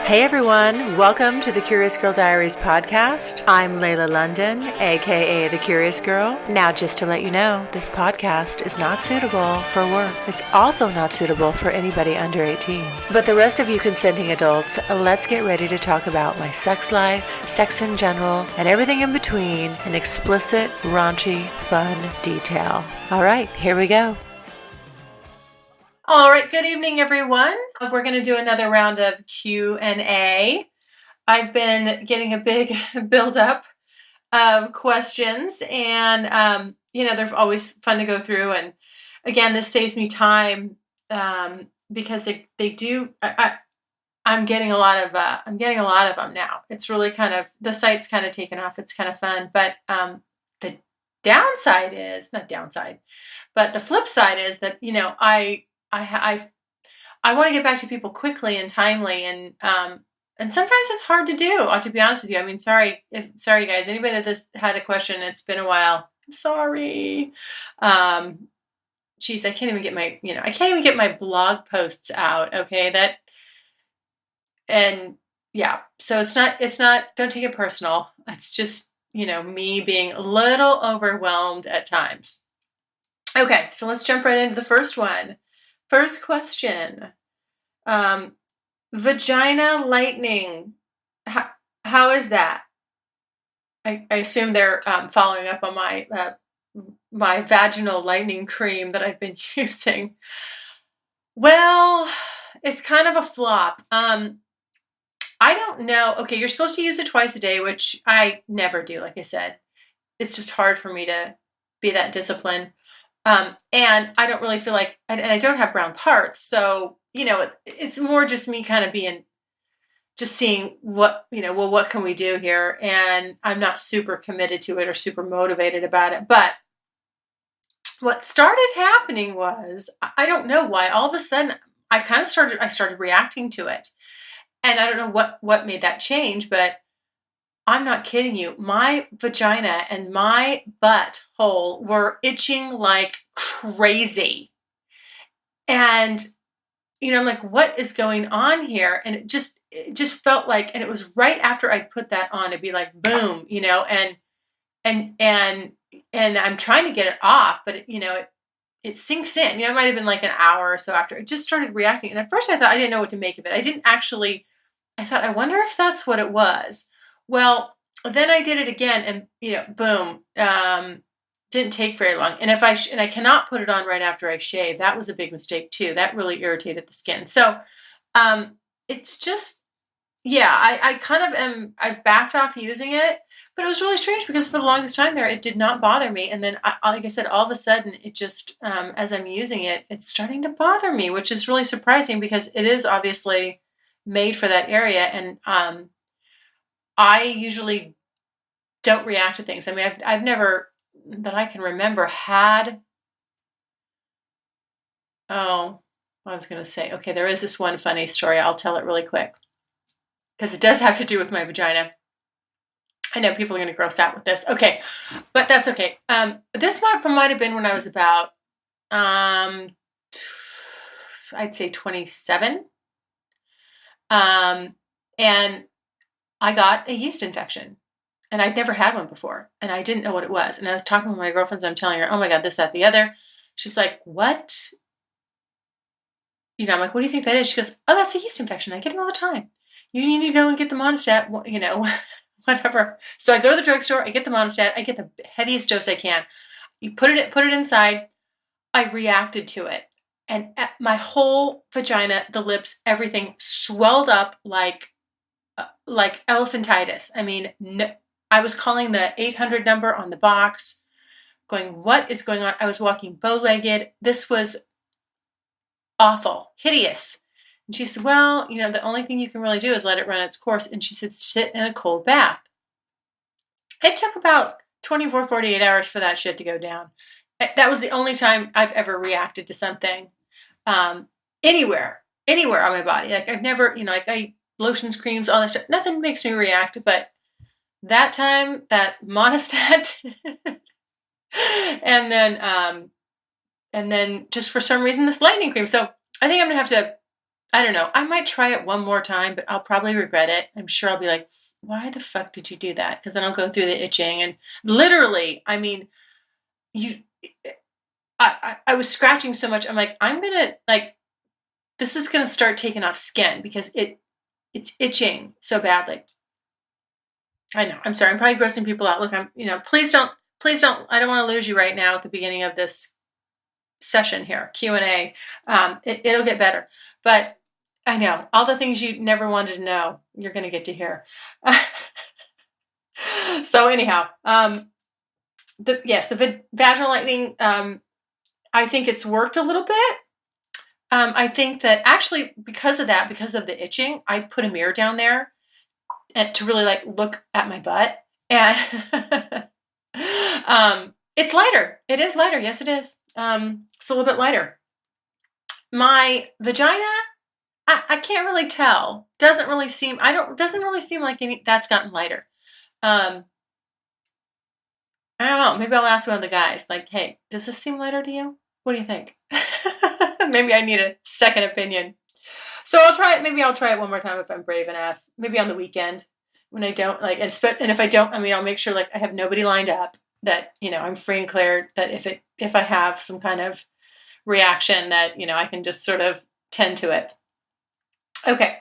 Hey everyone, welcome to the Curious Girl Diaries podcast. I'm Layla London, aka The Curious Girl. Now, just to let you know, this podcast is not suitable for work. It's also not suitable for anybody under 18. But the rest of you consenting adults, let's get ready to talk about my sex life, sex in general, and everything in between in explicit, raunchy, fun detail. All right, here we go. All right, good evening, everyone. We're going to do another round of Q&A. I've been getting a big buildup of questions, and they're always fun to go through. And again, this saves me time because they do. I'm getting a lot of them now. It's really the site's kind of taken off. It's kind of fun, but the downside is not downside, but the flip side is that I want to get back to people quickly and timely, and sometimes it's hard to do. To be honest with you, I mean, sorry guys. Anybody that this had a question, it's been a while. I'm sorry. Geez, I can't even get my blog posts out. Okay, so it's not. Don't take it personal. It's just me being a little overwhelmed at times. Okay, so let's jump right into the first one. First question, vagina lightning, how is that? I assume they're following up on my vaginal lightning cream that I've been using. Well, it's kind of a flop. I don't know. Okay, you're supposed to use it twice a day, which I never do, like I said. It's just hard for me to be that disciplined. And I don't really feel like, and I don't have brown parts. So, it's more just me kind of just seeing what can we do here? And I'm not super committed to it or super motivated about it. But what started happening was, I don't know why, all of a sudden I started reacting to it. And I don't know what made that change, but I'm not kidding you. My vagina and my butthole were itching like crazy. And, I'm like, what is going on here? And it just felt like, and it was right after I put that on, it'd be like, boom, and I'm trying to get it off, but it sinks in, it might've been like an hour or so after it just started reacting. And at first I thought I didn't know what to make of it. I thought, I wonder if that's what it was. Well, then I did it again, and boom, didn't take very long. And and I cannot put it on right after I shave. That was a big mistake too. That really irritated the skin. So, it's just, I've backed off using it, but it was really strange because for the longest time there, it did not bother me. And then, like I said, all of a sudden, it just, as I'm using it, it's starting to bother me, which is really surprising because it is obviously made for that area. And I usually don't react to things. I mean, I've never, that I can remember, had, I was going to say, okay, there is this one funny story. I'll tell it really quick because it does have to do with my vagina. I know people are going to gross out with this. Okay, but that's okay. This might have been when I was about, I'd say 27. And I got a yeast infection, and I'd never had one before, and I didn't know what it was. And I was talking with my girlfriends, and I'm telling her, oh my God, this, that, the other. She's like, what? I'm like, what do you think that is? She goes, oh, that's a yeast infection. I get them all the time. You need to go and get the Monistat, whatever. So I go to the drugstore, I get the Monistat, I get the heaviest dose I can. You put it inside. I reacted to it. And my whole vagina, the lips, everything swelled up like elephantitis. I mean, no, I was calling the 800 number on the box, going, what is going on? I was walking bow-legged. This was awful, hideous. And she said, well, the only thing you can really do is let it run its course. And she said, sit in a cold bath. It took about 24, 48 hours for that shit to go down. That was the only time I've ever reacted to something anywhere on my body. Like I've never, lotions, creams, all that stuff. Nothing makes me react, but that time, that Monistat, and then just for some reason, this lightning cream. So I think I'm gonna have to I don't know. I might try it one more time, but I'll probably regret it. I'm sure I'll be like, why the fuck did you do that? Because then I'll go through the itching and literally, I mean, you, I was scratching so much. I'm like, I'm gonna like, this is gonna start taking off skin because it's itching so badly. I know. I'm sorry. I'm probably grossing people out. Look, please don't. I don't want to lose you right now at the beginning of this session here, Q&A. It'll get better, but I know all the things you never wanted to know, you're going to get to hear. So anyhow, the vaginal lightning, I think it's worked a little bit. I think that actually because of the itching, I put a mirror down there and to really like look at my butt and it's lighter. It is lighter. Yes, it is. It's a little bit lighter. My vagina, I can't really tell. Doesn't really seem like that's gotten lighter. I don't know. Maybe I'll ask one of the guys, like, hey, does this seem lighter to you? What do you think? Maybe I need a second opinion. So I'll try it. Maybe I'll try it one more time if I'm brave enough. Maybe on the weekend when I don't like, and if I don't, I mean, I'll make sure like I have nobody lined up that, I'm free and clear that if I have some kind of reaction that, I can just sort of tend to it. Okay.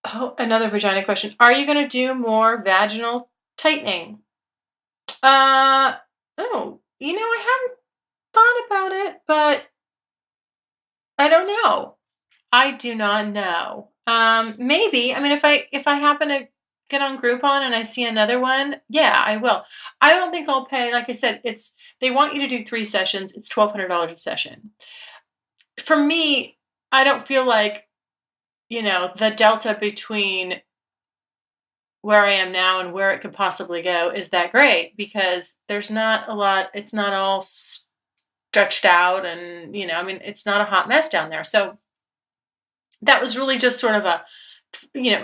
Oh, another vagina question. Are you going to do more vaginal tightening? Oh, I hadn't thought about it, but I don't know. I do not know. Maybe. I mean, if I happen to get on Groupon and I see another one, yeah, I will. I don't think I'll pay. Like I said, they want you to do 3 sessions. It's $1,200 a session. For me, I don't feel like the delta between where I am now and where it could possibly go is that great because there's not a lot. It's not all stretched out, and I mean, it's not a hot mess down there. So that was really just sort of a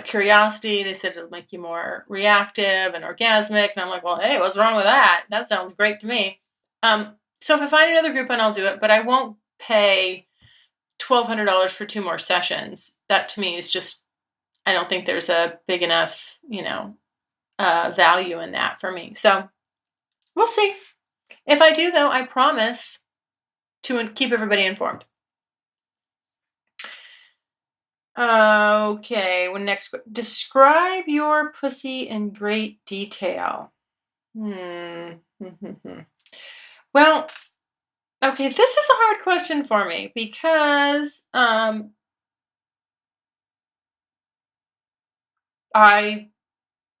curiosity. They said it'll make you more reactive and orgasmic. And I'm like, well, hey, what's wrong with that? That sounds great to me. So if I find another Groupon, I'll do it, but I won't pay $1,200 for 2 more sessions. That to me is just, I don't think there's a big enough, value in that for me. So we'll see. If I do though, I promise to keep everybody informed. Okay, next, describe your pussy in great detail. Well, okay, this is a hard question for me because I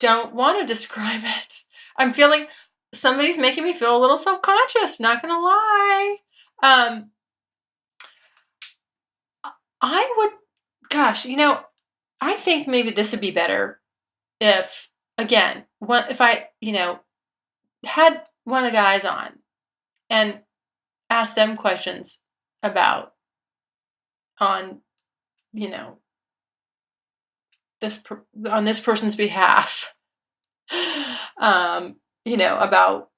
don't want to describe it. I'm feeling somebody's making me feel a little self-conscious, not gonna lie. I would, gosh, I think maybe this would be better if, again, if I, had one of the guys on and asked them questions about on, on this person's behalf, about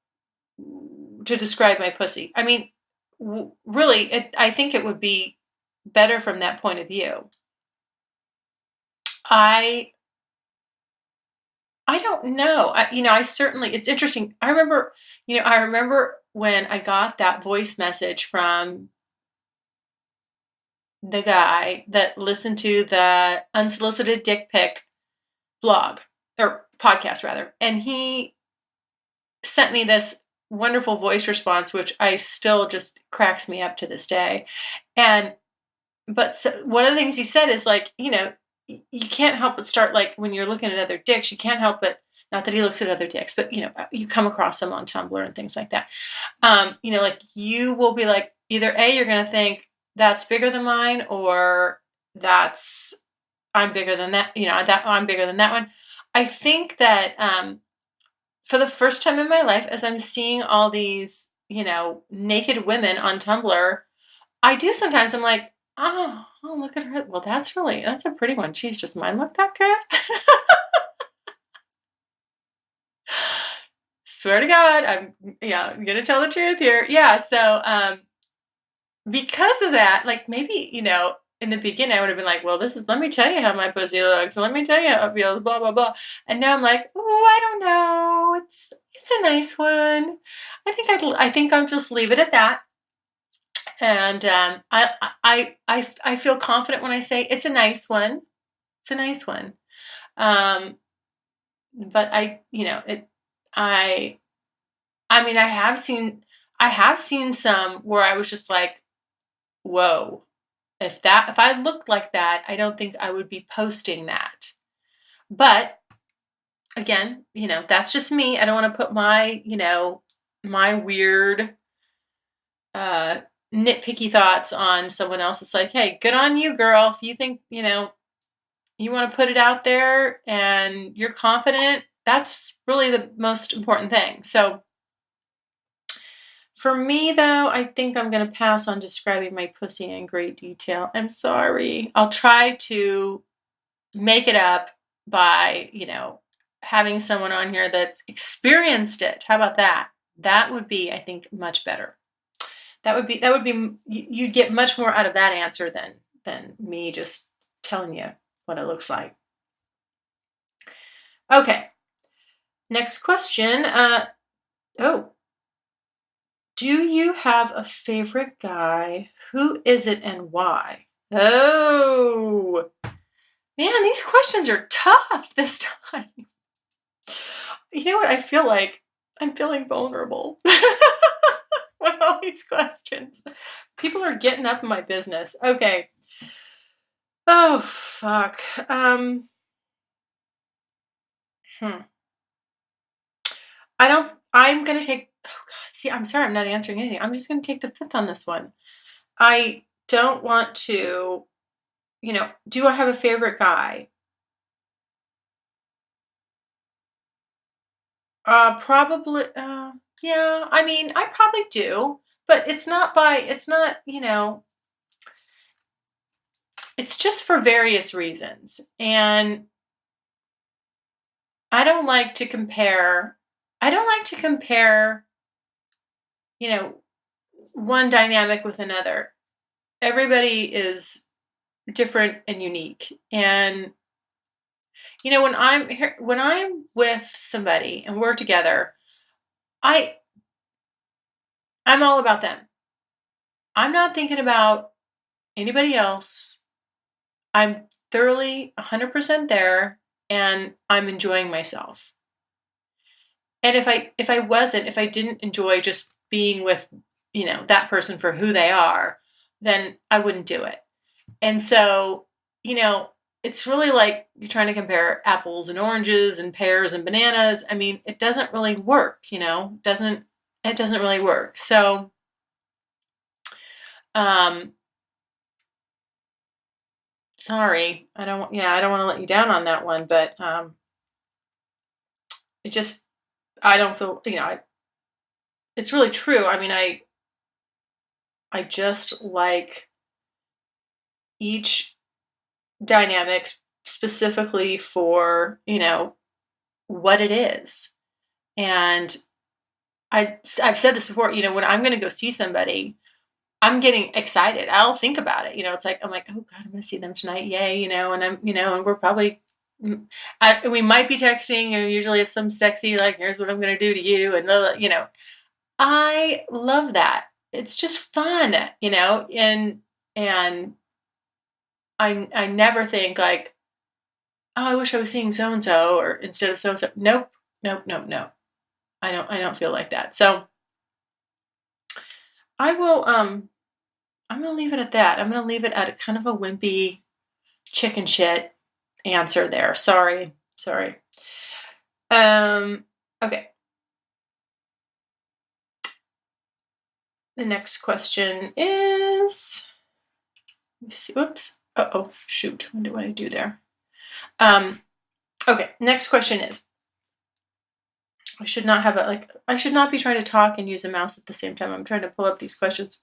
to describe my pussy. I mean, really, I think it would be better from that point of view. I don't know. I certainly, it's interesting. I remember when I got that voice message from the guy that listened to the Unsolicited Dick Pic blog or podcast rather, and he sent me this wonderful voice response, which I still just cracks me up to this day. But one of the things he said is like, you can't help but start like when you're looking at other dicks, you can't help but, not that he looks at other dicks, but you come across them on Tumblr and things like that. Like you will be like, either A, you're going to think that's bigger than mine, or I'm bigger than that, that I'm bigger than that one. I think that, for the first time in my life, as I'm seeing all these, naked women on Tumblr, I do sometimes, I'm like, oh, look at her. Well, that's a pretty one. Geez, does mine look that good? Swear to God, I'm going to tell the truth here. Yeah. So, because of that, like maybe, in the beginning I would have been like, well, let me tell you how my pussy looks. Let me tell you how it feels, blah, blah, blah. And now I'm like, oh, I don't know. It's a nice one. I think I'll just leave it at that. And I feel confident when I say it's a nice one. It's a nice one. Um, but I, I mean, I have seen some where I was just like, whoa, if I looked like that, I don't think I would be posting that. But again, that's just me. I don't want to put my weird, uh, nitpicky thoughts on someone else. It's like, hey, good on you, girl. If you think, you want to put it out there and you're confident, that's really the most important thing. So for me, though, I think I'm going to pass on describing my pussy in great detail. I'm sorry. I'll try to make it up by, having someone on here that's experienced it. How about that? That would be, I think, much better. You'd get much more out of that answer than me just telling you what it looks like. Okay. Next question. Oh, do you have a favorite guy? Who is it and why? Oh, man, these questions are tough this time. You know what? I feel like I'm feeling vulnerable with all these questions. People are getting up in my business. Okay. Oh, fuck. I'm going to take, oh God, see, I'm sorry, I'm not answering anything. I'm just going to take the fifth on this one. I don't want to, do I have a favorite guy? Probably, yeah, I mean, I probably do, but it's not, it's just for various reasons. And I don't like to compare, I don't like to compare, you know, one dynamic with another. Everybody is different and unique. And when I'm with somebody and we're together, I I'm all about them. I'm not thinking about anybody else. I'm thoroughly 100% there and I'm enjoying myself. And if I didn't enjoy just being with, that person for who they are, then I wouldn't do it. And so, it's really like you're trying to compare apples and oranges and pears and bananas. I mean, it doesn't really work, it doesn't really work. So, um, sorry. I don't want to let you down on that one, but, it just, I don't feel, it's really true. I mean, I just like each dynamic specifically for, what it is. And I've said this before, when I'm going to go see somebody, I'm getting excited. I'll think about it. It's like, I'm like, oh God, I'm going to see them tonight. Yay. And we're probably, we might be texting, and usually it's some sexy, like, here's what I'm going to do to you. And, I love that. It's just fun, and I never think like, oh, I wish I was seeing so and so or instead of so and so. Nope, nope, nope, no. I don't feel like that. So I will I'm gonna leave it at that. I'm gonna leave it at a kind of a wimpy chicken shit answer there. Sorry. Sorry. Okay. The next question is, let me see. Whoops. Uh-oh, shoot. What do I do there? Okay, next question is, I should not have I should not be trying to talk and use a mouse at the same time. I'm trying to pull up these questions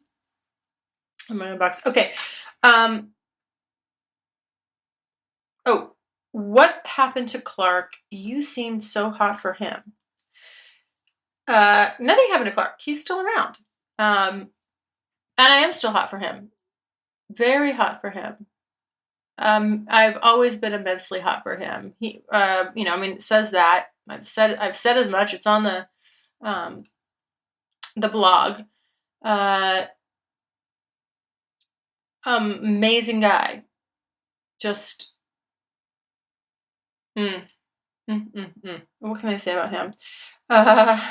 in my inbox. Okay. Oh, what happened to Clark? You seemed so hot for him. Nothing happened to Clark. He's still around. And I am still hot for him. Very hot for him. I've always been immensely hot for him. He, I mean, it says that. I've said as much. It's on um, the blog. Uh, Amazing guy. Just, mm, what can I say about him? Uh,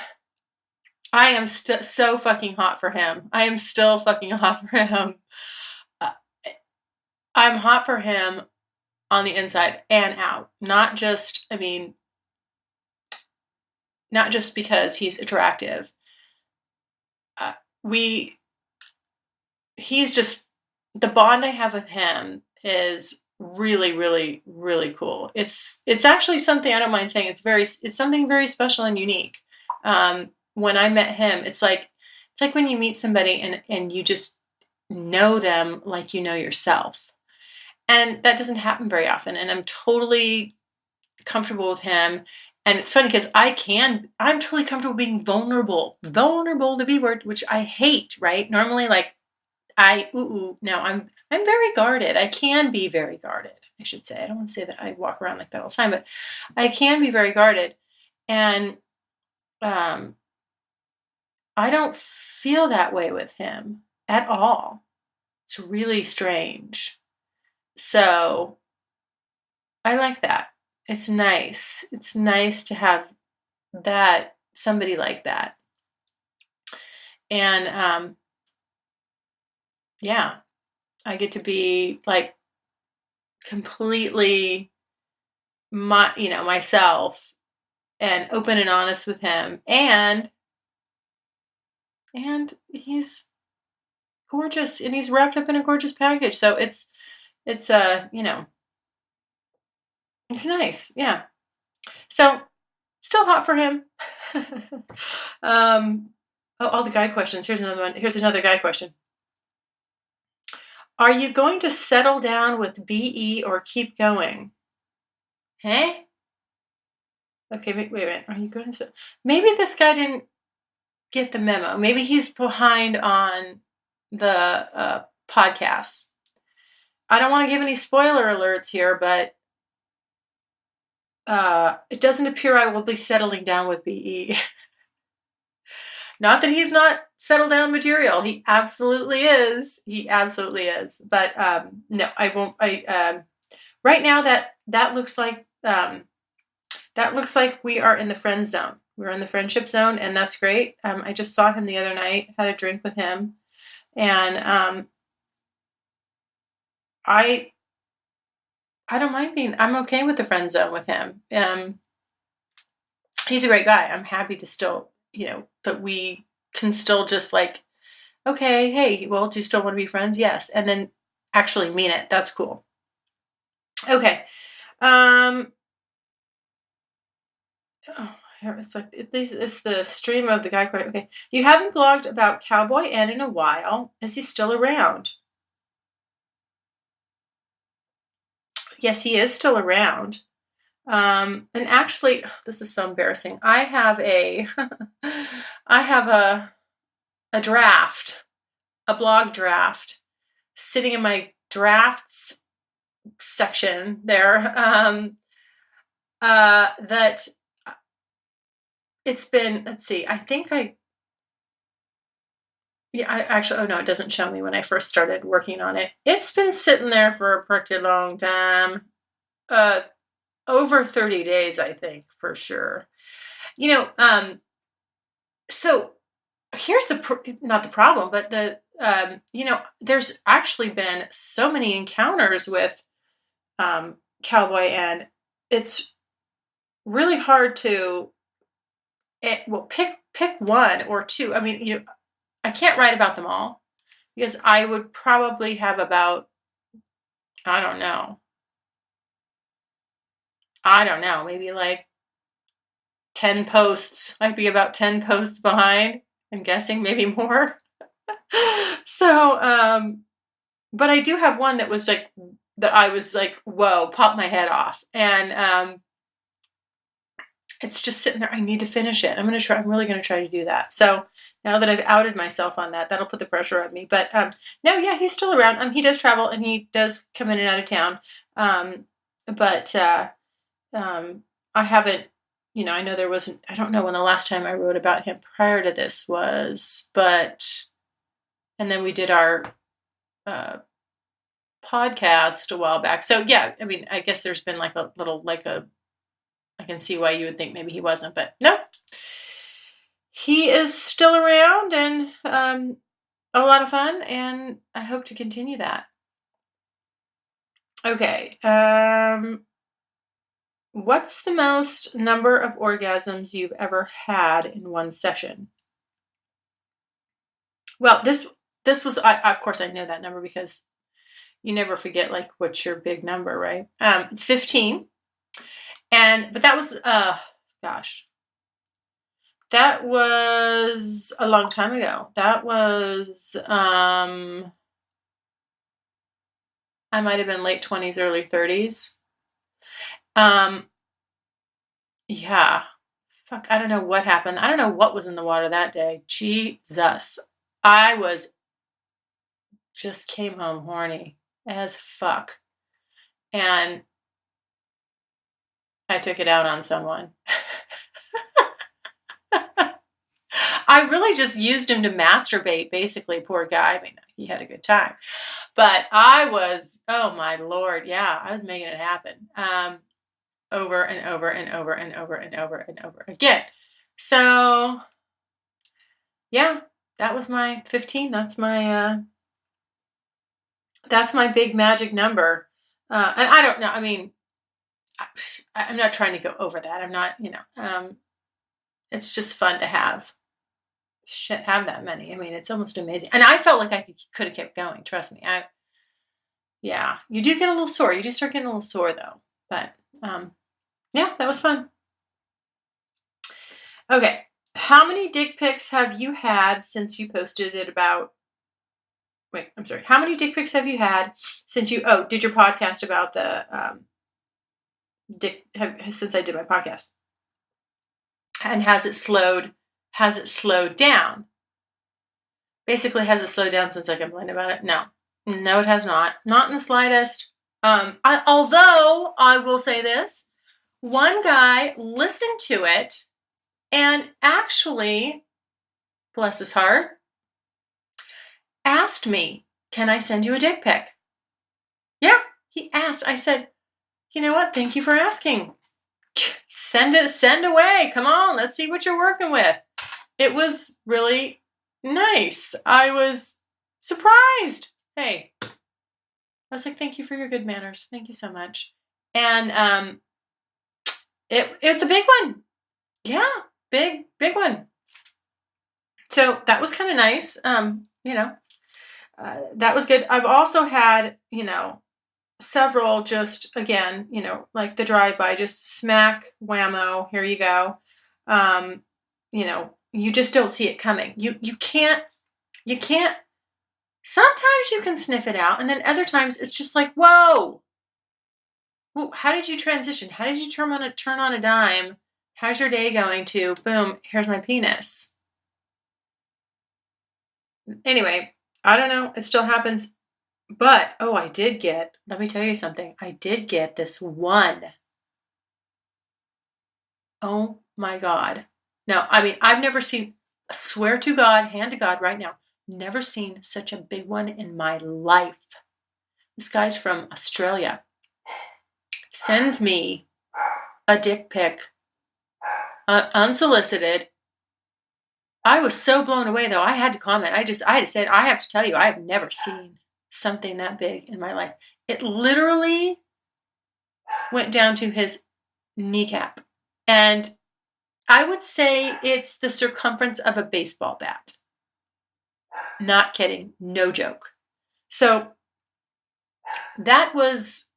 I am still so fucking hot for him. I am still fucking hot for him. Uh, I'm hot for him on the inside and out. Not just, I mean, not just because he's attractive. Uh, we, he's just, the bond I have with him is really, really, really cool. It's actually something I don't mind saying. It's something very special and unique. When I met him, it's like when you meet somebody and you just know them like you know yourself. And that doesn't happen very often. And I'm totally comfortable with him. And it's funny because I'm totally comfortable being vulnerable. Vulnerable, the V word, which I hate, right? Normally, like, now I'm very guarded. I can be very guarded, I should say. I don't want to say that I walk around like that all the time, but I can be very guarded. And um, I don't feel that way with him at all. It's really strange. So I like that. It's nice. It's nice to have that somebody like that. And yeah, I get to be like completely myself and open and honest with him. And he's gorgeous and he's wrapped up in a gorgeous package. So it's it's nice. Yeah. So still hot for him. um all the guy questions. Here's another one. Here's another guy question. Are you going to settle down with BE or keep going? Hey? Okay, wait a minute. Are you going to? Maybe this guy didn't get the memo. Maybe he's behind on the podcast. I don't want to give any spoiler alerts here, but it doesn't appear I will be settling down with BE. Not that he's not settled down material. He absolutely is. He absolutely is. But no, I won't. Right now that looks like we are in the friend zone. We're in the friendship zone, and that's great. I just saw him the other night, had a drink with him, and I don't mind I'm okay with the friend zone with him. He's a great guy. I'm happy to still, that we can still just like, okay, hey, well, do you still want to be friends? Yes. And then actually mean it. That's cool. Okay. It's like it's the stream of the guy. Okay. You haven't blogged about Cowboy N in a while. Is he still around? Yes, he is still around. And actually, this is so embarrassing. I have a draft, a blog draft, sitting in my drafts section there. That it's been. Let's see. I think I actually. Oh no, it doesn't show me when I first started working on it. It's been sitting there for a pretty long time. Over 30 days, I think, for sure. So here's not the problem, but there's actually been so many encounters with Cowboy, and it's really hard to pick one or two. I mean, I can't write about them all because I would probably have about, I don't know, maybe like 10 posts. I'd be about 10 posts behind. I'm guessing maybe more. So, but I do have one that was like, that I was like, whoa, popped my head off. And it's just sitting there. I need to finish it. I'm really going to try to do that. So Now that I've outed myself on that, that'll put the pressure on me. But no, yeah, he's still around. He does travel and he does come in and out of town. But I haven't, I know there wasn't, I don't know when the last time I wrote about him prior to this was, and then we did our podcast a while back. So yeah, I mean, I guess there's been like a little, I can see why you would think maybe he wasn't, but no, he is still around and a lot of fun, and I hope to continue that. Okay. What's the most number of orgasms you've ever had in one session? Well, this was, of course I know that number because you never forget like what's your big number, right? It's 15. But that was gosh. That was a long time ago. That was I might have been late 20s, early 30s. Yeah. Fuck, I don't know what happened. I don't know what was in the water that day. Jesus. I just came home horny as fuck. And I took it out on someone. I really just used him to masturbate, basically, poor guy. I mean, he had a good time. But I was, oh my Lord, yeah, I was making it happen. Over and over and over and over and over and over again. So, yeah, that was my 15. That's my big magic number. And I don't know. I mean, I'm not trying to go over that. I'm not, it's just fun to have that many. I mean, it's almost amazing. And I felt like I could have kept going. Trust me. Yeah, you do get a little sore. You do start getting a little sore though. But, yeah, that was fun. Okay. How many dick pics have you had since you posted it about, wait, I'm sorry. How many dick pics have you had since you, did your podcast about the, since I did my podcast? And has it slowed down? Basically, has it slowed down since I complained about it? No, it has not. Not in the slightest. Although I will say this, one guy listened to it and actually, bless his heart, asked me, can I send you a dick pic? Yeah, he asked. I said, you know what? Thank you for asking. Send away. Come on, let's see what you're working with. It was really nice. I was surprised. Hey, I was like, thank you for your good manners. Thank you so much. And it's a big one. Yeah, big one. So that was kind of nice. That was good. I've also had, several just, again, like the drive-by, just smack, whammo, here you go. You just don't see it coming. You can't, sometimes you can sniff it out, and then other times it's just like, whoa, how did you transition? How did you turn on a dime? How's your day going to, boom, here's my penis. Anyway, I don't know. It still happens. But, let me tell you something. I did get this one. Oh my God. No, I mean, I've never seen, swear to God, hand to God right now, never seen such a big one in my life. This guy's from Australia. Sends me a dick pic, unsolicited. I was so blown away, though. I had to comment. I had to say it. I have to tell you, I have never seen something that big in my life. It literally went down to his kneecap. And I would say it's the circumference of a baseball bat. Not kidding. No joke. So that was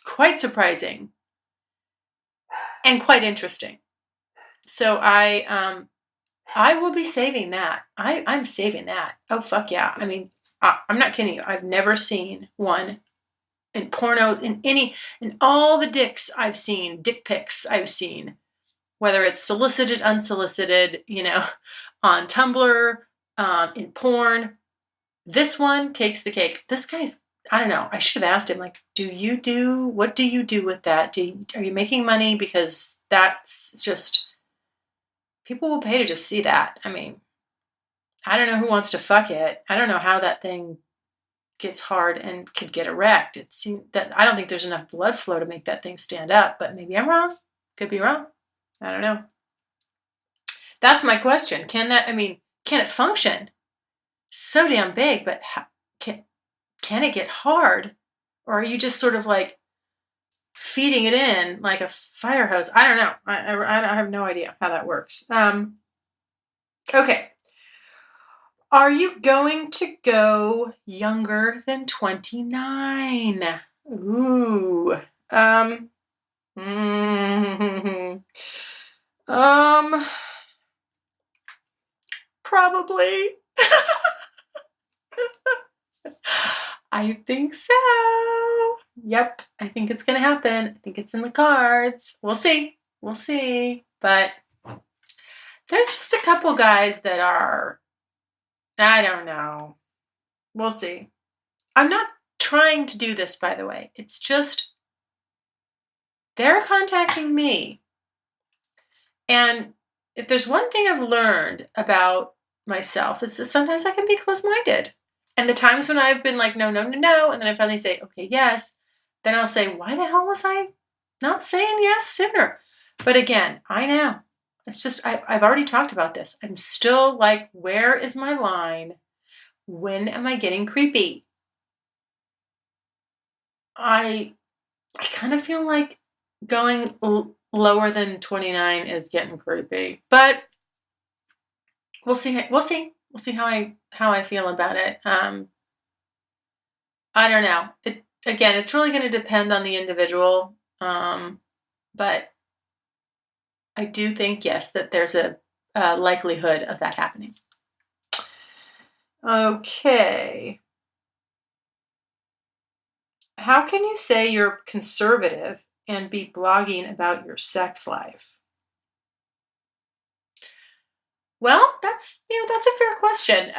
quite surprising and quite interesting. So I will be saving that. I'm saving that. Oh, fuck yeah. I mean, I'm not kidding you. I've never seen one in porno, in all the dick pics I've seen. whether it's solicited, unsolicited, on Tumblr, in porn. This one takes the cake. This guy's, I don't know, I should have asked him, like, what do you do with that? Are you making money? Because that's just, people will pay to just see that. I mean, I don't know who wants to fuck it. I don't know how that thing gets hard and could get erect. It seems that I don't think there's enough blood flow to make that thing stand up, but maybe I'm wrong. Could be wrong. I don't know. That's my question. Can it function? So damn big, but can it get hard? Or are you just sort of like feeding it in like a fire hose? I don't know. I have no idea how that works. Okay. Are you going to go younger than 29? Ooh. Probably. I think so. Yep, I think it's gonna happen. I think it's in the cards. We'll see. We'll see. But there's just a couple guys that are, I don't know. We'll see. I'm not trying to do this, by the way. It's just they're contacting me. And if there's one thing I've learned about myself, it's that sometimes I can be close-minded. And the times when I've been like, no, no, no, no, and then I finally say, okay, yes, then I'll say, why the hell was I not saying yes sooner? But again, I know. It's just, I've already talked about this. I'm still like, where is my line? When am I getting creepy? I kind of feel like going lower than 29 is getting creepy. But we'll see. We'll see. We'll see how I feel about it. I don't know. It's really going to depend on the individual. But I do think, yes, that there's a likelihood of that happening. Okay. How can you say you're conservative and be blogging about your sex life? Well, that's a fair question.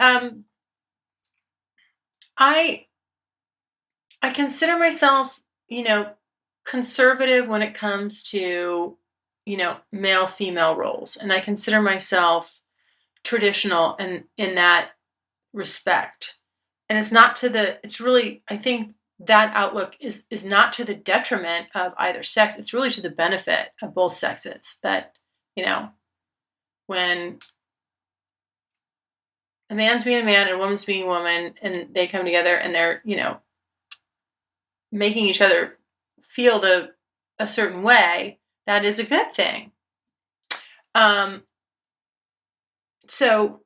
I consider myself, conservative when it comes to, male female roles, and I consider myself traditional in that respect. And it's really, I think that outlook is not to the detriment of either sex. It's really to the benefit of both sexes that, when a man's being a man and a woman's being a woman and they come together and they're, making each other feel a certain way, that is a good thing. So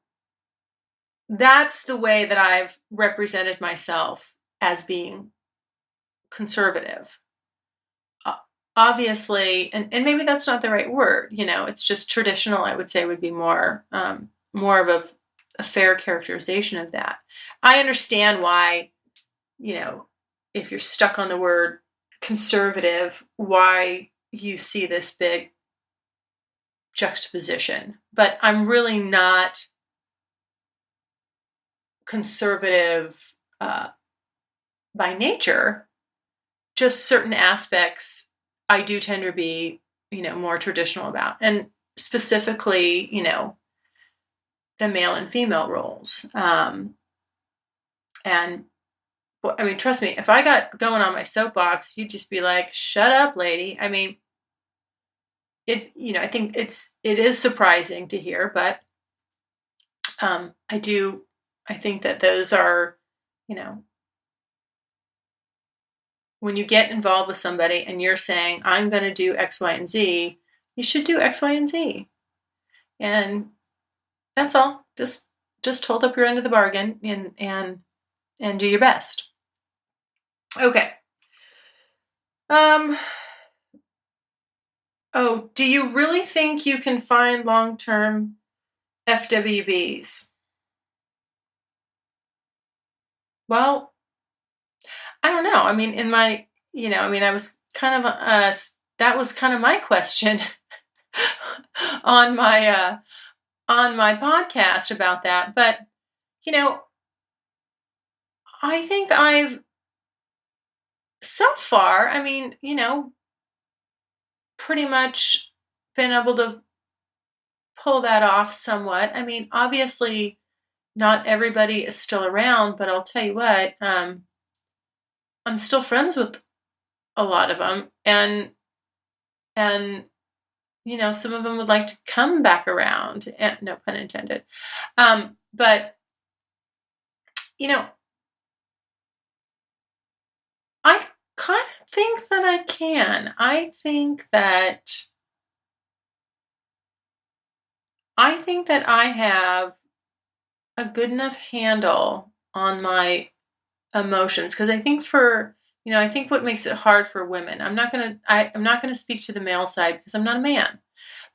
that's the way that I've represented myself as being conservative. Obviously, and maybe that's not the right word, it's just traditional, I would say, would be more of a fair characterization of that. I understand why, if you're stuck on the word conservative, why you see this big juxtaposition. But I'm really not conservative by nature. Just certain aspects I do tend to be, more traditional about. And specifically, the male and female roles. And I mean, trust me, if I got going on my soapbox, you'd just be like, shut up, lady. I mean, I think it is surprising to hear, but I think that those are, when you get involved with somebody and you're saying, I'm going to do X, Y, and Z, you should do X, Y, and Z. And that's all. Just hold up your end of the bargain and do your best. Okay. Oh, do you really think you can find long-term FWBs? Well, I don't know. I mean, I was kind of that was kind of my question on my podcast about that. But you know, I think I've so far, I mean, pretty much been able to pull that off somewhat. I mean, obviously, not everybody is still around, but I'll tell you what, I'm still friends with a lot of them, and some of them would like to come back around. And, no pun intended. But you know, I kind of think that I can. I think that I have a good enough handle on my emotions, because I think what makes it hard for women. I'm not gonna speak to the male side because I'm not a man,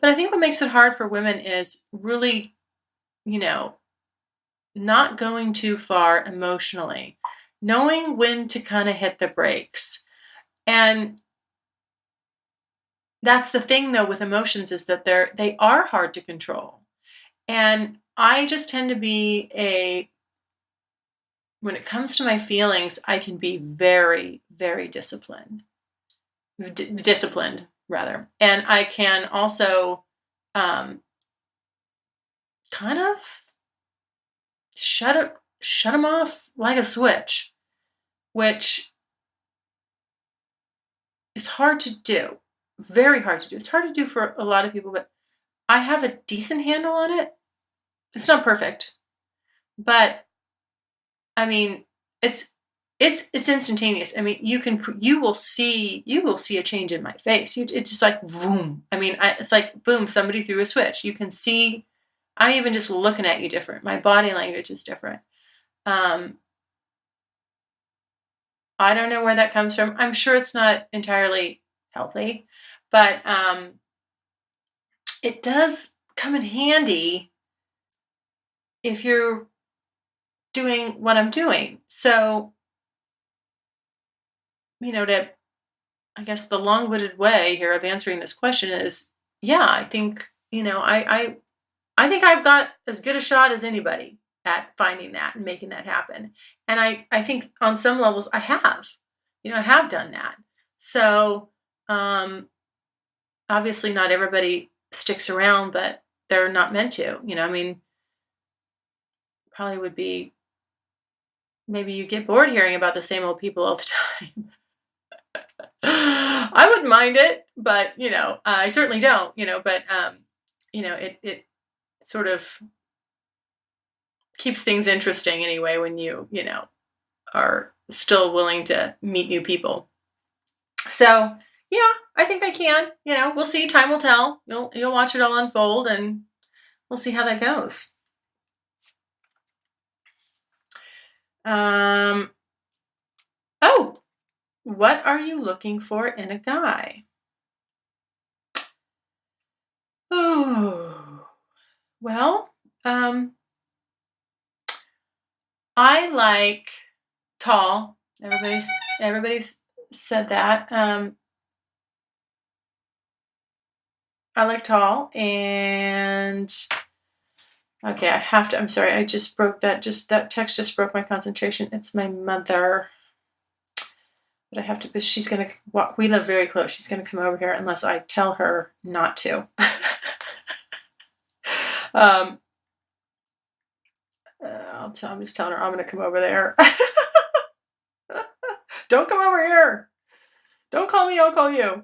but I think what makes it hard for women is really, you know, not going too far emotionally, knowing when to kind of hit the brakes. And that's the thing though with emotions, is that they are hard to control. And I just tend to be when it comes to my feelings, I can be very, very disciplined rather. And I can also um, kind of shut them off like a switch, which is hard to do. Very hard to do. It's hard to do for a lot of people, but I have a decent handle on it. It's not perfect, but I mean, it's instantaneous. I mean, you will see a change in my face. It's just like boom. I mean, it's like boom. Somebody threw a switch. You can see. I'm even just looking at you different. My body language is different. Um, I don't know where that comes from. I'm sure it's not entirely healthy, but it does come in handy if you're doing what I'm doing. So, to I guess the long-winded way here of answering this question is, yeah, I think, I think I've got as good a shot as anybody at finding that and making that happen. And I think on some levels I have done that. So, um, obviously not everybody sticks around, but they're not meant to, I mean, probably would be, maybe you get bored hearing about the same old people all the time. I wouldn't mind it, but I certainly don't. But it sort of keeps things interesting anyway when you are still willing to meet new people. So yeah, I think I can. We'll see. Time will tell. You'll watch it all unfold, and we'll see how that goes. Oh, what are you looking for in a guy? Oh, well, I like tall. Everybody's said that. I like tall, and okay, I have to. I'm sorry, I just broke that. Just that text just broke my concentration. It's my mother, but I have to. But she's gonna walk. We live very close. She's gonna come over here unless I tell her not to. um, I'm just telling her I'm gonna come over there. Don't come over here. Don't call me. I'll call you.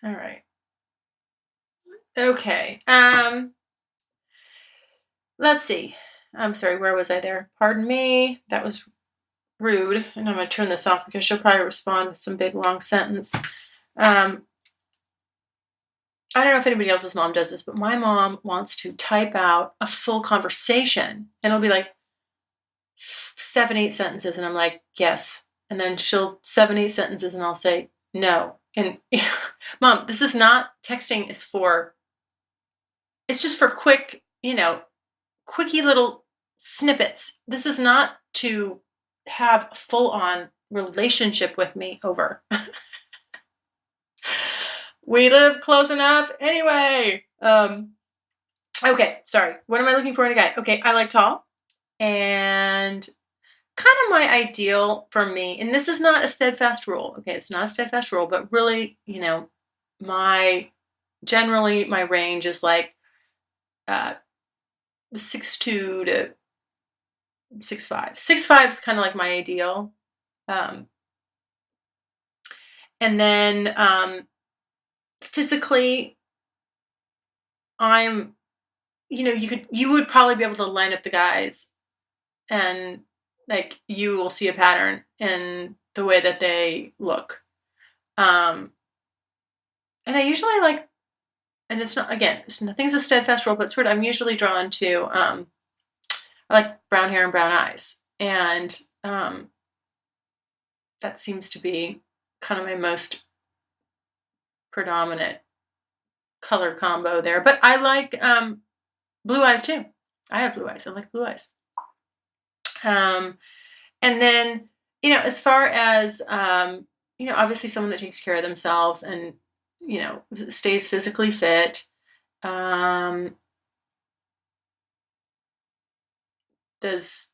All right. Okay. Let's see. I'm sorry, where was I there? Pardon me. That was rude. And I'm going to turn this off because she'll probably respond with some big long sentence. I don't know if anybody else's mom does this, but my mom wants to type out a full conversation, and it'll be like 7, 8 sentences, and I'm like, yes. And then she'll 7, 8 sentences, and I'll say, no. And Mom, this is not texting. It's just for quick, quickie little snippets. This is not to have full on relationship with me over. We live close enough anyway. Okay, sorry. What am I looking for in a guy? Okay, I like tall, and kind of my ideal for me, and this is not a steadfast rule. Okay, it's not a steadfast rule, but really, my generally my range is like 6'2" to 6'5". 6'5" is kind of like my ideal. Um, and then physically, I'm, you would probably be able to line up the guys, and like you will see a pattern in the way that they look. And I usually like, and it's not, again, nothing's a steadfast rule, but sort of I'm usually drawn to, I like brown hair and brown eyes. And that seems to be kind of my most predominant color combo there. But I like blue eyes too. I have blue eyes. I like blue eyes. And then, as far as, obviously someone that takes care of themselves and, stays physically fit. Does,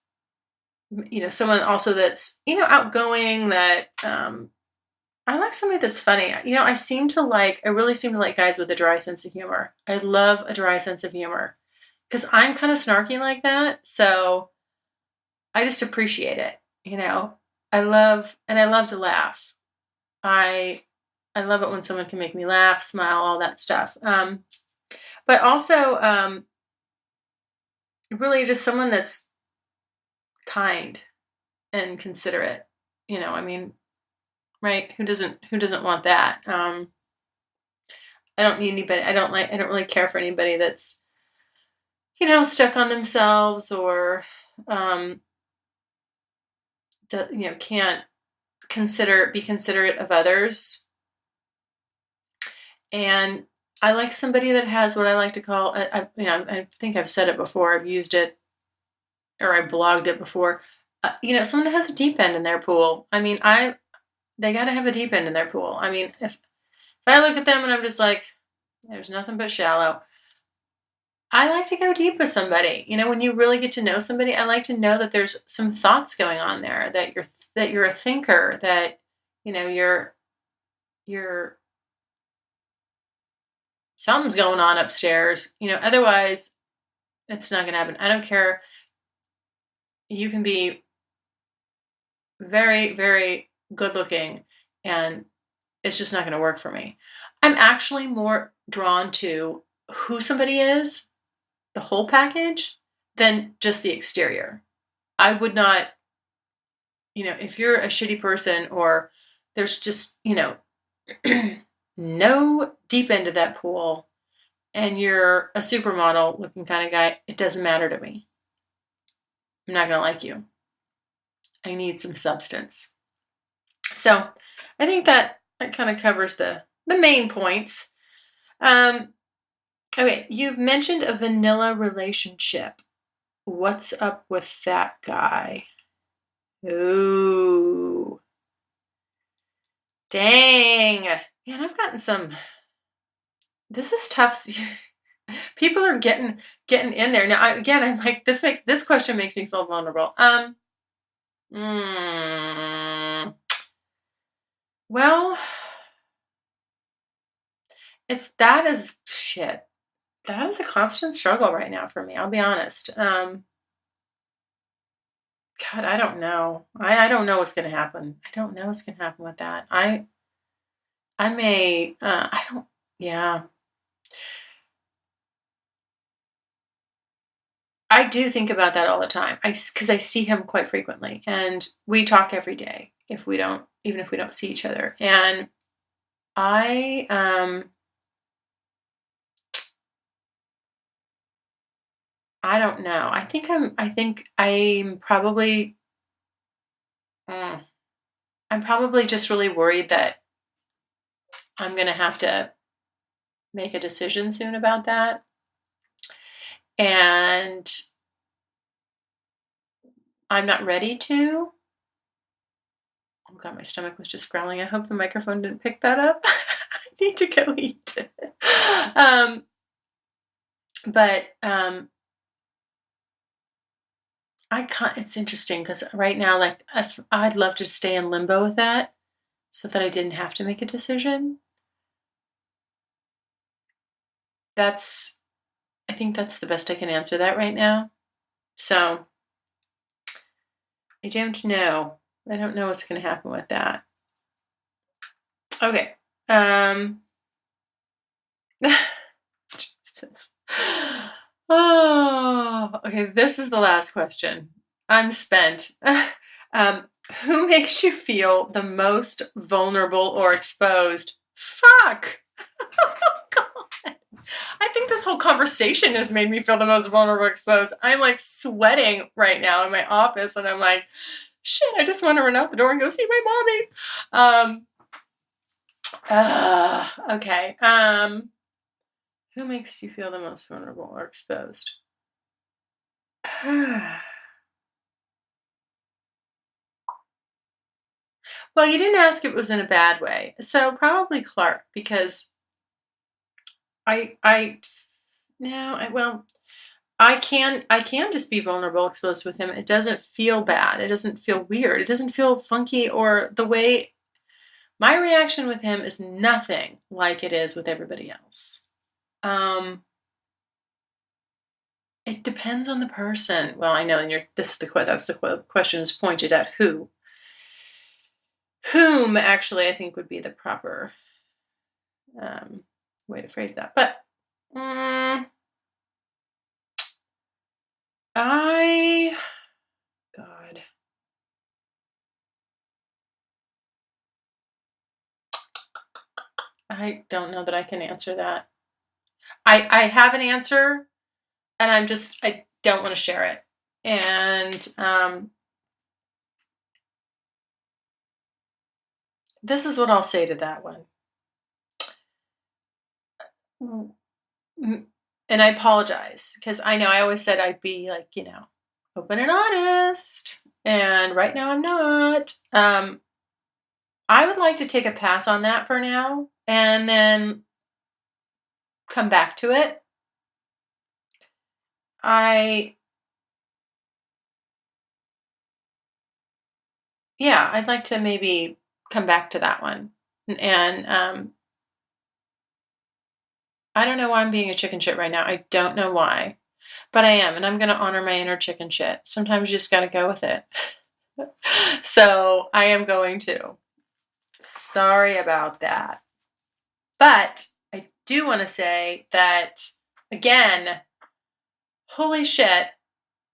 someone also that's, outgoing, that, I like somebody that's funny. I really seem to like guys with a dry sense of humor. I love a dry sense of humor because I'm kind of snarky like that. So I just appreciate it. I love to laugh. I love it when someone can make me laugh, smile, all that stuff. But also, really just someone that's kind and considerate. I mean, right? Who doesn't want that? I don't need anybody. I don't really care for anybody that's, stuck on themselves or, um, can't be considerate of others. And I like somebody that has what I like to call, I think I've said it before. I've used it, or I blogged it before. Someone that has a deep end in their pool. I mean, they got to have a deep end in their pool. I mean, if I look at them and I'm just like, there's nothing but shallow. I like to go deep with somebody. When you really get to know somebody, I like to know that there's some thoughts going on there, that you're a thinker, that, you're something's going on upstairs. Otherwise it's not going to happen. I don't care. You can be very, very good looking and it's just not going to work for me. I'm actually more drawn to who somebody is, the whole package, than just the exterior. I would not, if you're a shitty person or there's just, no deep end of that pool and you're a supermodel looking kind of guy, it doesn't matter to me. I'm not going to like you. I need some substance. So I think that kind of covers the main points. Okay, you've mentioned a vanilla relationship. What's up with that guy? Ooh. Dang. Man, I've gotten some. This is tough. People are getting in there. Now, I'm like, this question makes me feel vulnerable. Well, that is shit. That is a constant struggle right now for me. I'll be honest. God, I don't know. I don't know what's going to happen. I don't know what's going to happen with that. I may. I don't. Yeah. I do think about that all the time. Because I see him quite frequently, and we talk every day. Even if we don't see each other, and I I don't know. I think I'm probably. Mm, I'm probably just really worried that I'm going to have to make a decision soon about that. And I'm not ready to. God, my stomach was just growling. I hope the microphone didn't pick that up. I need to go eat. But I can't, it's interesting because right now, like, I'd love to stay in limbo with that so that I didn't have to make a decision. I think that's the best I can answer that right now. So I don't know. I don't know what's going to happen with that. Okay. Jesus. Oh, okay. This is the last question. I'm spent. Who makes you feel the most vulnerable or exposed? Fuck. Oh, God. I think this whole conversation has made me feel the most vulnerable, exposed. I'm like sweating right now in my office, and I'm like, shit, I just want to run out the door and go see my mommy. Okay. Who makes you feel the most vulnerable or exposed? Well, you didn't ask if it was in a bad way. So probably Clark, because well, I can just be vulnerable, exposed with him. It doesn't feel bad. It doesn't feel weird. It doesn't feel funky, or the way my reaction with him is nothing like it is with everybody else. It depends on the person. Well, I know, and that's the question is pointed at who. Whom, actually, I think would be the proper way to phrase that. But God. I don't know that I can answer that. I have an answer, and I don't want to share it. And this is what I'll say to that one. And I apologize, because I know I always said I'd be like, open and honest. And right now I'm not. I would like to take a pass on that for now and then come back to it. I'd like to maybe come back to that one. And I don't know why I'm being a chicken shit right now. I don't know why, but I am, and I'm going to honor my inner chicken shit. Sometimes you just got to go with it. So I am going to. Sorry about that. But I do want to say that, again, holy shit.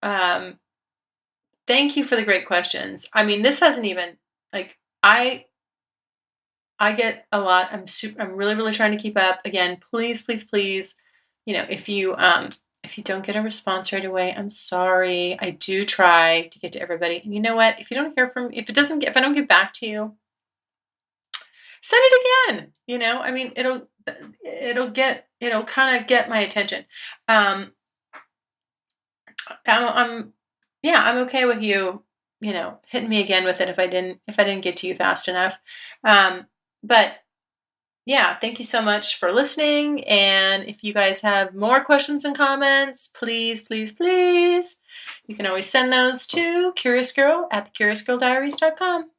Thank you for the great questions. I mean, this hasn't even, like, I get a lot. I'm really, really trying to keep up. Again, please, please, please, if you don't get a response right away, I'm sorry. I do try to get to everybody. And you know what? If I don't get back to you, send it again. I mean, it'll kind of get my attention. I'm okay with you, hitting me again with it if I didn't get to you fast enough. But yeah, thank you so much for listening. And if you guys have more questions and comments, please, please, please, you can always send those to CuriousGirl@thecuriousgirldiaries.com.